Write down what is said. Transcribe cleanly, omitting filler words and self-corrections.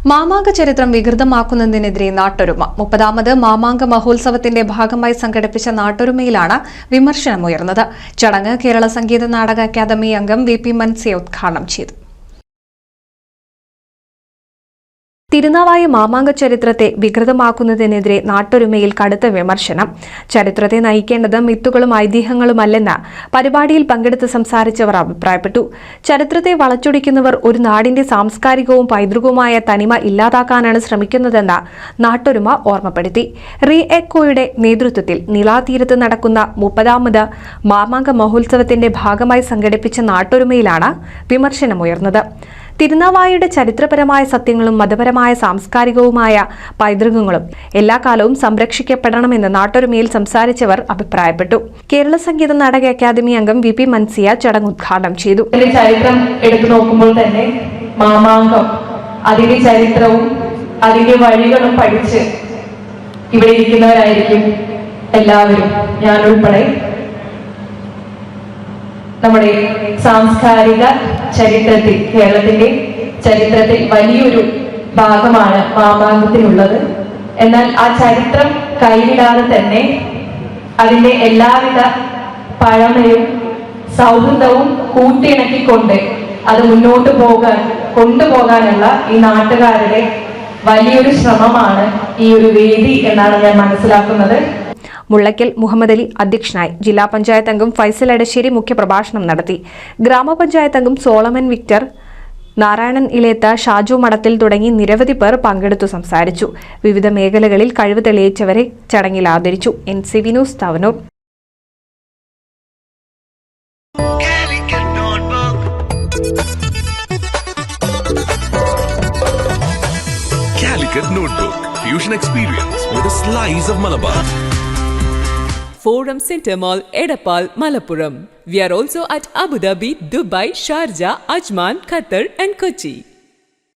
മാമാങ്ക ചരിത്രം വികൃതമാക്കുന്നതിനെതിരെ നാട്ടൊരുമ. 30ാമത് മാമാങ്ക മഹോത്സവത്തിന്റെ ഭാഗമായി സംഘടിപ്പിച്ച നാട്ടൊരുമയിലാണ് വിമർശനമുയർന്നത്. ചടങ്ങ് കേരള സംഗീത നാടക അക്കാദമി അംഗം വി.പി. മൻസിയ ഉദ്ഘാടനം ചെയ്തു. തിരുനാവായ മാമാങ്ക ചരിത്രത്തെ വികൃതമാക്കുന്നതിനെതിരെ നാട്ടൊരുമയിൽ കടുത്ത വിമർശനം. ചരിത്രത്തെ നയിക്കേണ്ടത് മിത്തുകളും ഐതിഹ്യങ്ങളുമല്ലെന്ന് പരിപാടിയിൽ പങ്കെടുത്ത് സംസാരിച്ചവർ അഭിപ്രായപ്പെട്ടു. ചരിത്രത്തെ വളച്ചൊടിക്കുന്നവർ ഒരു നാടിന്റെ സാംസ്കാരികവും പൈതൃകവുമായ തനിമ ഇല്ലാതാക്കാനാണ് ശ്രമിക്കുന്നതെന്ന് നാട്ടൊരുമ ഓർമ്മപ്പെടുത്തി. റീഎക്കോയുടെ നേതൃത്വത്തിൽ നിലാതീരത്ത് നടക്കുന്ന 30ാമത് മാമാങ്ക മഹോത്സവത്തിന്റെ ഭാഗമായി സംഘടിപ്പിച്ച നാട്ടൊരുമയിലാണ് വിമർശനമുയർന്നത്. തിരുനാവായയുടെ ചരിത്രപരമായ സത്യങ്ങളും മതപരമായ സാംസ്കാരികവുമായ പൈതൃകങ്ങളും എല്ലാ കാലവും സംരക്ഷിക്കപ്പെടണമെന്ന് നാട്ടൊരുമയിൽ സംസാരിച്ചവർ അഭിപ്രായപ്പെട്ടു. കേരള സംഗീത നാടക അക്കാദമി അംഗം വി.പി. മൻസിയ ചടങ്ങ് ഉദ്ഘാടനം ചെയ്തു. ചരിത്രം എടുത്തു നോക്കുമ്പോൾ തന്നെ മാമാങ്കം അതിന്റെ ചരിത്രവും അതിന്റെ വഴികളും പഠിച്ച് ഇവിടെ ഇരിക്കുന്നവരായിരിക്കും എല്ലാവരും, ഞാൻ ഉൾപ്പെടെ. നമ്മുടെ സാംസ്കാരിക ചരിത്രത്തിൽ, കേരളത്തിന്റെ ചരിത്രത്തിൽ വലിയൊരു ഭാഗമാണ് മാമാങ്കത്തിനുള്ളത്. എന്നാൽ ആ ചരിത്രം കൈവിടാതെ തന്നെ അതിന്റെ എല്ലാവിധ പഴമയും സൗഹൃദവും കൂട്ടിയിണക്കിക്കൊണ്ട് അത് മുന്നോട്ട് കൊണ്ടുപോകാനുള്ള ഈ നാട്ടുകാരുടെ വലിയൊരു ശ്രമമാണ് ഈ ഒരു വേദി എന്നാണ് ഞാൻ മനസ്സിലാക്കുന്നത്. മുള്ളയ്ക്കൽ മുഹമ്മദ് അലി അധ്യക്ഷനായി. ജില്ലാ പഞ്ചായത്ത് അംഗം ഫൈസൽ എടശ്ശേരി മുഖ്യപ്രഭാഷണം നടത്തി. ഗ്രാമപഞ്ചായത്ത് അംഗം സോളമൻ വിക്ടർ, നാരായണൻ ഇലേത്ത, ഷാജു മടത്തിൽ തുടങ്ങി നിരവധി പേർ പങ്കെടുത്തു സംസാരിച്ചു. വിവിധ മേഖലകളിൽ കഴിവ് തെളിയിച്ചവരെ ചടങ്ങിൽ ആദരിച്ചു. NCV news, Thavanur. Calicut Notebook, Fusion Experience with a slice of Malabar. Forum Center Mall, Edappal, Malappuram. We are also at Abu Dhabi, Dubai, Sharjah, Ajman, Qatar and Kochi.